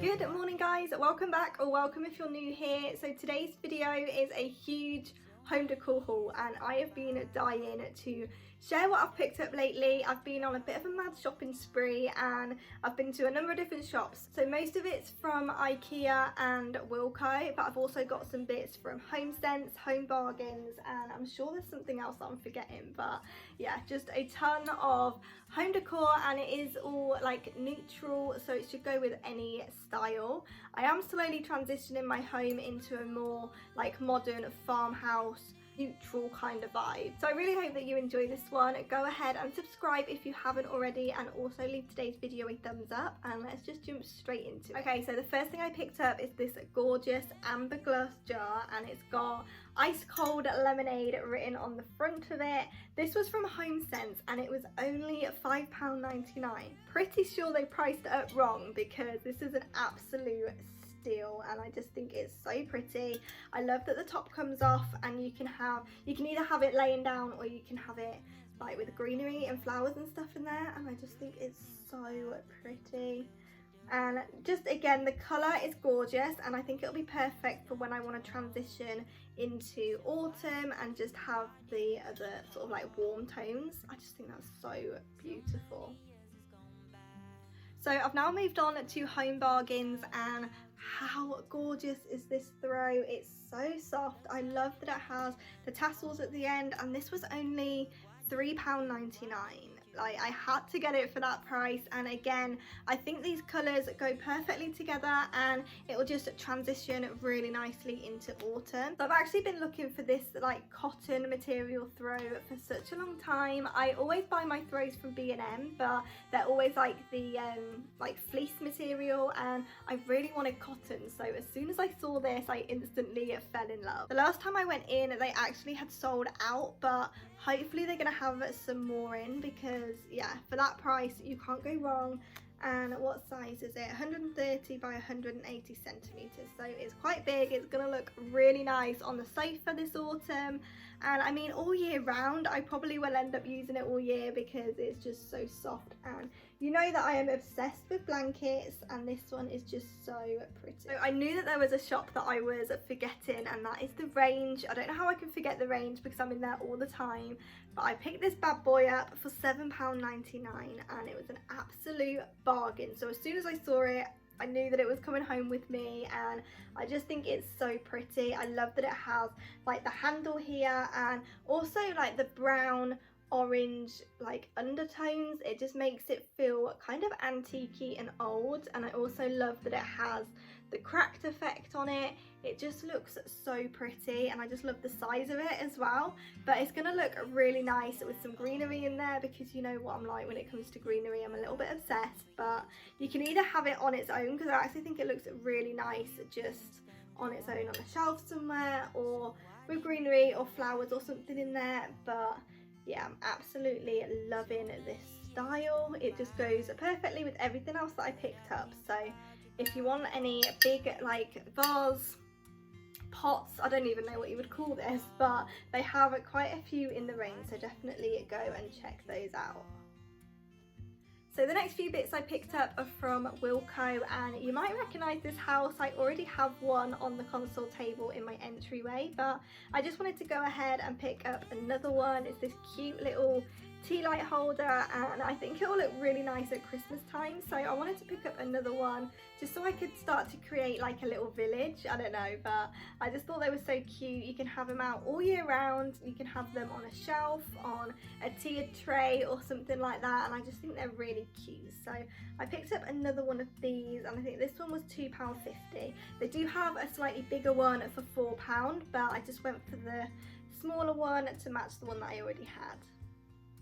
Good morning guys, welcome back, or welcome if you're new here. So today's video is a huge home decor haul and I have been dying to share what I've picked up lately. I've been on a bit of a mad shopping spree and I've been to a number of different shops. So most of it's from Ikea and Wilko, but I've also got some bits from Homesense, Home Bargains, and I'm sure there's something else that I'm forgetting, but yeah, just a ton of home decor, and it is all like neutral, so it should go with any style. I am slowly transitioning my home into a more like modern farmhouse neutral kind of vibe, so I really hope that you enjoy this one. Go ahead and subscribe if you haven't already, and also leave today's video a thumbs up, and let's just jump straight into it. Okay, so the first thing I picked up is this gorgeous amber glass jar, and it's got ice cold lemonade written on the front of it. This was from Homesense and it was only £5.99. Pretty sure they priced it up wrong because this is an absolute steal, and I just think it's so pretty. I love that the top comes off, and you can either have it laying down or you can have it like with greenery and flowers and stuff in there, and I just think it's so pretty. And just again, the colour is gorgeous, and I think it'll be perfect for when I want to transition into autumn and just have the other sort of like warm tones. I just think that's so beautiful. So I've now moved on to Home Bargains, and how gorgeous is this throw? It's so soft. I love that it has the tassels at the end, and this was only £3.99. Like, I had to get it for that price, and again, I think these colours go perfectly together and it will just transition really nicely into autumn. So I've actually been looking for this like cotton material throw for such a long time. I always buy my throws from B&M, but they're always like the like fleece material, and I really wanted cotton, so as soon as I saw this I instantly fell in love. The last time I went in they actually had sold out, but hopefully they're gonna have some more in, because yeah, for that price you can't go wrong. And what size is it? 130 by 180 centimeters, so it's quite big. It's gonna look really nice on the sofa this autumn, and I mean all year round. I probably will end up using it all year because it's just so soft, and you know that I am obsessed with blankets, and this one is just so pretty. So I knew that there was a shop that I was forgetting, and that is the Range. I don't know how I can forget the Range because I'm in there all the time, but I picked this bad boy up for £7.99 and it was an absolute bargain. So as soon as I saw it, I knew that it was coming home with me, and I just think it's so pretty. I love that it has like the handle here, and also like the brown orange like undertones. It just makes it feel kind of antique-y and old, and I also love that it has the cracked effect on it. It just looks so pretty, and I just love the size of it as well. But it's gonna look really nice with some greenery in there, because you know what I'm like when it comes to greenery, I'm a little bit obsessed. But you can either have it on its own, because I actually think it looks really nice just on its own on a shelf somewhere, or with greenery or flowers or something in there. But yeah, I'm absolutely loving this style. It just goes perfectly with everything else that I picked up. So if you want any big like vase, pots, I don't even know what you would call this, but they have quite a few in the range, so definitely go and check those out. So the next few bits I picked up are from Wilko, and you might recognise this house. I already have one on the console table in my entryway, but I just wanted to go ahead and pick up another one. It's this cute little tea light holder, and I think it will look really nice at Christmas time, so I wanted to pick up another one just so I could start to create like a little village. I don't know, but I just thought they were so cute. You can have them out all year round. You can have them on a shelf, on a tiered tray or something like that, and I just think they're really cute. So I picked up another one of these, and I think this one was £2.50. They do have a slightly bigger one for £4, but I just went for the smaller one to match the one that I already had.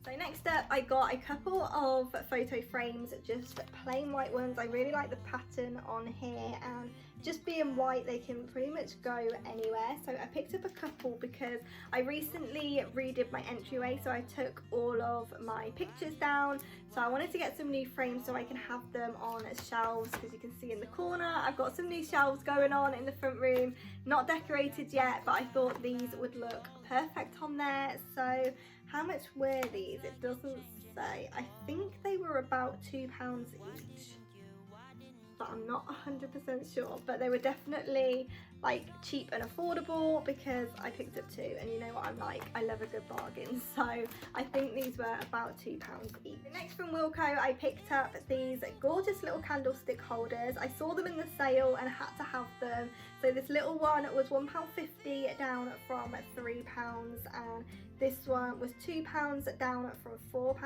So next up I got a couple of photo frames, just plain white ones. I really like the pattern on here, and just being white they can pretty much go anywhere. So I picked up a couple because I recently redid my entryway, so I took all of my pictures down. So I wanted to get some new frames so I can have them on shelves, because you can see in the corner I've got some new shelves going on in the front room, not decorated yet, but I thought these would look perfect on there. So how much were these? It doesn't say. I think they were about £2 each. but I'm not 100% sure. But they were definitely like cheap and affordable because I picked up 2, and you know what I'm like, I love a good bargain. So I think these were about £2 each. Next from Wilko, I picked up these gorgeous little candlestick holders. I saw them in the sale and had to have them. So this little one was £1.50 down from £3, and this one was £2 down from £4,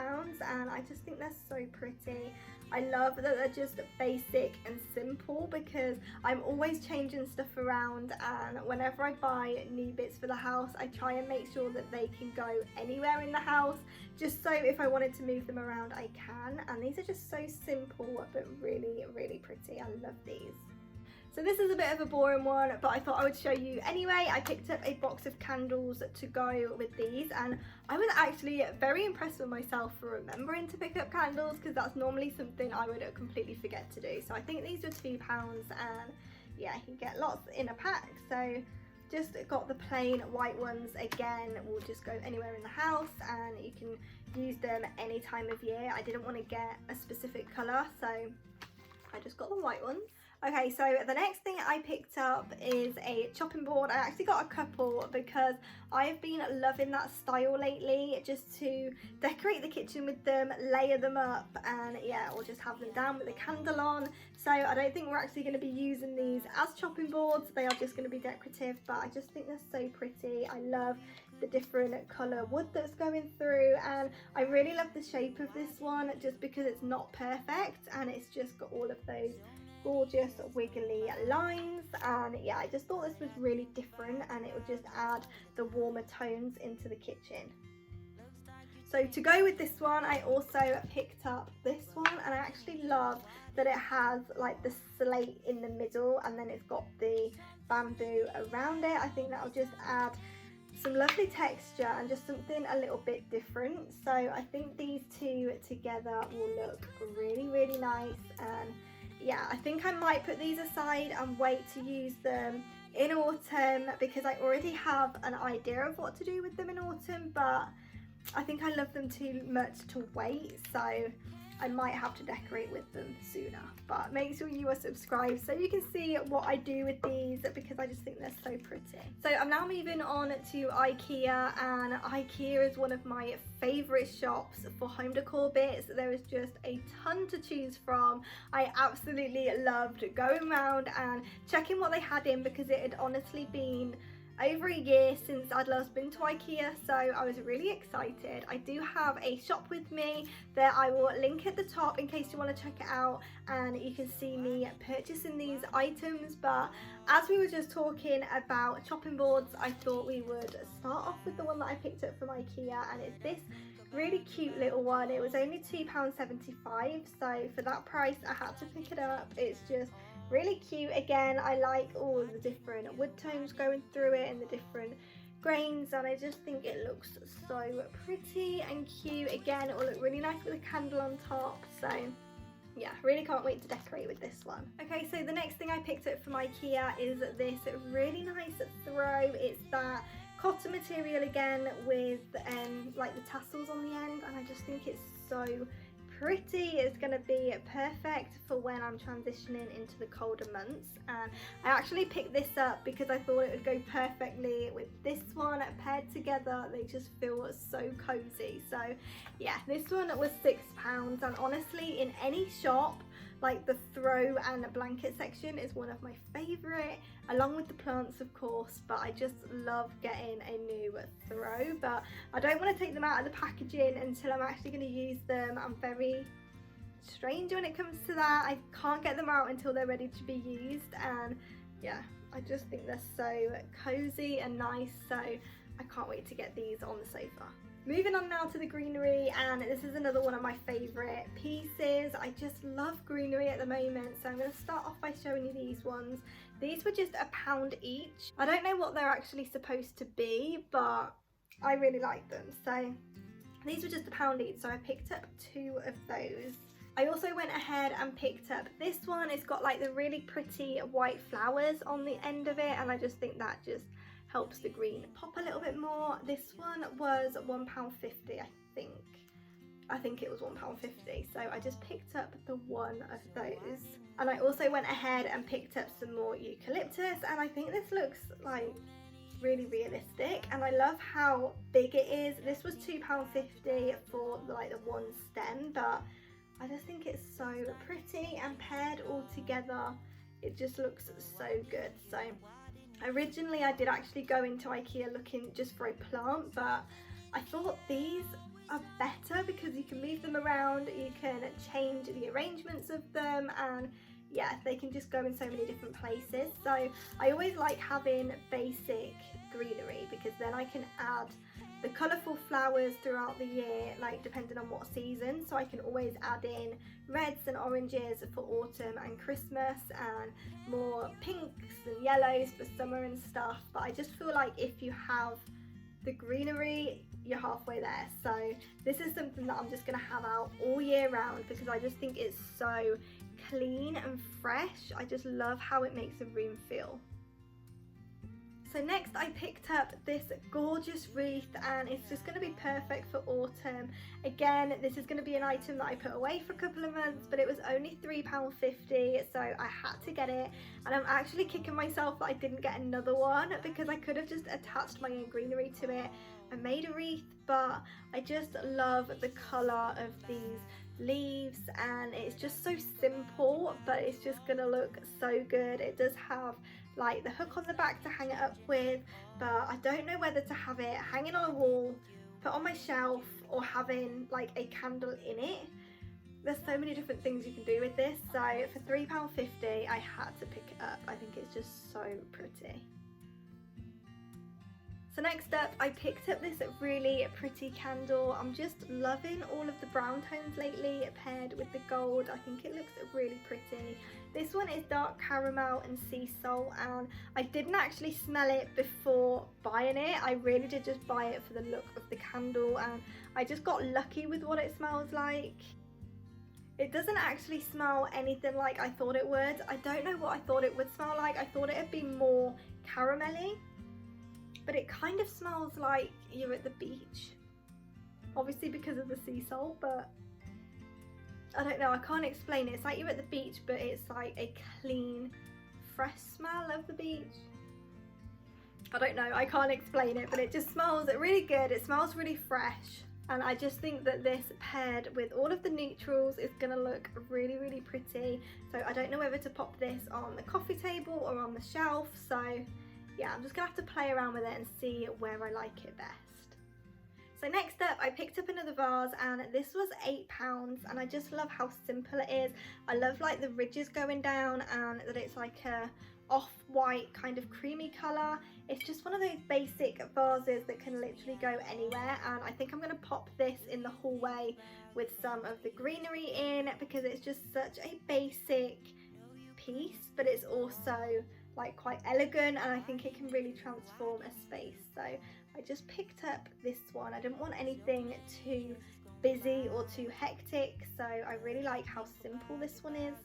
and I just think they're so pretty. I love that they're just basic and simple because I'm always changing stuff around, and whenever I buy new bits for the house I try and make sure that they can go anywhere in the house, just so if I wanted to move them around I can. And these are just so simple but really, really pretty. I love these. So this is a bit of a boring one, but I thought I would show you anyway. I picked up a box of candles to go with these, and I was actually very impressed with myself for remembering to pick up candles, because that's normally something I would completely forget to do. So I think these were £2, and yeah, you get lots in a pack. So just got the plain white ones. Again, will just go anywhere in the house, and you can use them any time of year. I didn't want to get a specific colour, so I just got the white ones. Okay, so the next thing I picked up is a chopping board. I actually got a couple because I've been loving that style lately, just to decorate the kitchen with them, layer them up, and yeah, or just have them down with a candle on. So I don't think we're actually going to be using these as chopping boards. They are just going to be decorative, but I just think they're so pretty. I love the different colour wood that's going through, and I really love the shape of this one just because it's not perfect and it's just got all of those gorgeous wiggly lines. And yeah, I just thought this was really different, and it would just add the warmer tones into the kitchen. So to go with this one, I also picked up this one, and I actually love that it has like the slate in the middle and then it's got the bamboo around it. I think that'll just add some lovely texture and just something a little bit different. So I think these two together will look really, really nice. And yeah, I think I might put these aside and wait to use them in autumn, because I already have an idea of what to do with them in autumn, but I think I love them too much to wait, so I might have to decorate with them sooner. But make sure you are subscribed so you can see what I do with these, because I just think they're so pretty. So I'm now moving on to Ikea, and Ikea is one of my favourite shops for home decor bits. There is just a ton to choose from. I absolutely loved going around and checking what they had in, because it had honestly been over a year since I'd last been to Ikea, so I was really excited. I do have a shop with me that I will link at the top in case you want to check it out, and you can see me purchasing these items. But as we were just talking about chopping boards, I thought we would start off with the one that I picked up from Ikea, and it's this really cute little one. It was only £2.75, so for that price I had to pick it up. It's just really cute. Again, I like all of the different wood tones going through it and the different grains, and I just think it looks so pretty and cute. Again, it will look really nice with a candle on top, so yeah, really can't wait to decorate with this one. Okay, so the next thing I picked up from Ikea is this really nice throw. It's that cotton material again with like the tassels on the end, and I just think it's so pretty. It's going to be perfect for when I'm transitioning into the colder months. And I actually picked this up because I thought it would go perfectly with this one paired together. They just feel so cozy. So yeah, this one was £6, and honestly in any shop, like the throw and blanket section is one of my favourite, along with the plants of course, but I just love getting a new throw. But I don't want to take them out of the packaging until I'm actually going to use them. I'm very strange when it comes to that. I can't get them out until they're ready to be used, and yeah, I just think they're so cozy and nice, so I can't wait to get these on the sofa. Moving on now to the Greenery, and this is another one of my favourite pieces. I just love Greenery at the moment, so I'm going to start off by showing you these ones. These were just £1 each. I don't know what they're actually supposed to be, but I really like them. So these were just £1 each, so I picked up 2 of those. I also went ahead and picked up this one. It's got like the really pretty white flowers on the end of it, and I just think that just helps the green pop a little bit more. This one was £1.50, I think. I think it was £1.50, so I just picked up the one of those. And I also went ahead and picked up some more eucalyptus, and I think this looks like really realistic, and I love how big it is. This was £2.50 for like the one stem, but I just think it's so pretty, and paired all together it just looks so good. So originally I did actually go into Ikea looking just for a plant, but I thought these are better because you can move them around, you can change the arrangements of them, and yeah, they can just go in so many different places. So I always like having basic greenery because then I can add the colourful flowers throughout the year, like depending on what season. So I can always add in reds and oranges for autumn and Christmas, and more pinks and yellows for summer and stuff. But I just feel like if you have the greenery, you're halfway there. So this is something that I'm just going to have out all year round because I just think it's so clean and fresh. I just love how it makes a room feel. So next I picked up this gorgeous wreath, and it's just going to be perfect for autumn. Again, this is going to be an item that I put away for a couple of months, but it was only £3.50, so I had to get it. And I'm actually kicking myself that I didn't get another one because I could have just attached my own greenery to it and made a wreath, but I just love the colour of these leaves, and it's just so simple, but it's just gonna look so good. It does have like the hook on the back to hang it up with, but I don't know whether to have it hanging on a wall, put on my shelf, or having like a candle in it. There's so many different things you can do with this, so for £3.50 I had to pick it up. I think it's just so pretty. So next up I picked up this really pretty candle. I'm just loving all of the brown tones lately paired with the gold. I think it looks really pretty. This one is dark caramel and sea salt, and I didn't actually smell it before buying it. I really did just buy it for the look of the candle, and I just got lucky with what it smells like. It doesn't actually smell anything like I thought it would. I don't know what I thought it would smell like. I thought it'd be more caramelly, but it kind of smells like you're at the beach, obviously because of the sea salt, but I don't know, I can't explain it. It's like you're at the beach, but it's like a clean, fresh smell of the beach. I don't know, I can't explain it, but it just smells really good. It smells really fresh, and I just think that this paired with all of the neutrals is gonna look really, really pretty. So I don't know whether to pop this on the coffee table or on the shelf, so yeah, I'm just gonna have to play around with it and see where I like it best. So next up I picked up another vase, and this was £8, and I just love how simple it is. I love like the ridges going down, and that it's like a off-white kind of creamy colour. It's just one of those basic vases that can literally go anywhere, and I think I'm going to pop this in the hallway with some of the greenery in because it's just such a basic piece, but it's also like quite elegant, and I think it can really transform a space. So I just picked up this one. I didn't want anything too busy or too hectic, so I really like how simple this one is.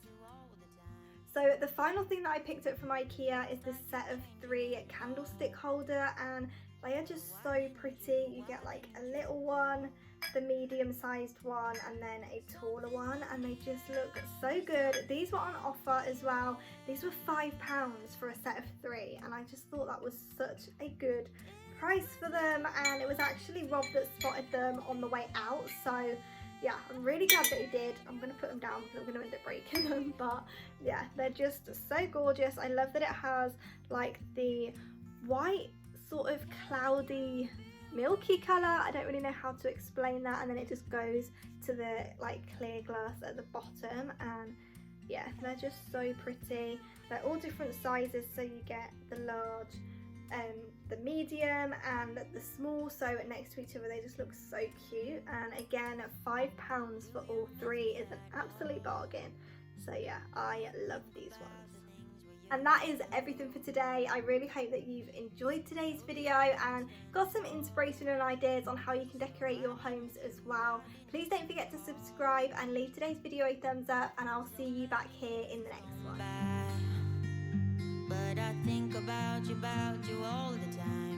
So the final thing that I picked up from Ikea is this set of 3 candlestick holder, and they are just so pretty. You get like a little one, the medium-sized one, and then a taller one, and they just look so good. These were on offer as well. These were £5 for a set of 3, and I just thought that was such a good price for them, and it was actually Rob that spotted them on the way out, so yeah, I'm really glad that he did. I'm going to put them down because I'm going to end up breaking them, but yeah, they're just so gorgeous. I love that it has like the white sort of cloudy milky colour. I don't really know how to explain that, and then it just goes to the like clear glass at the bottom, and yeah, they're just so pretty. They're all different sizes, so you get the large, the medium and the small, so next to each other they just look so cute. And again, £5 for all 3 is an absolute bargain. So yeah, I love these ones. And that is everything for today. I really hope that you've enjoyed today's video and got some inspiration and ideas on how you can decorate your homes as well. Please don't forget to subscribe and leave today's video a thumbs up, and I'll see you back here in the next one. But I think about you all the time.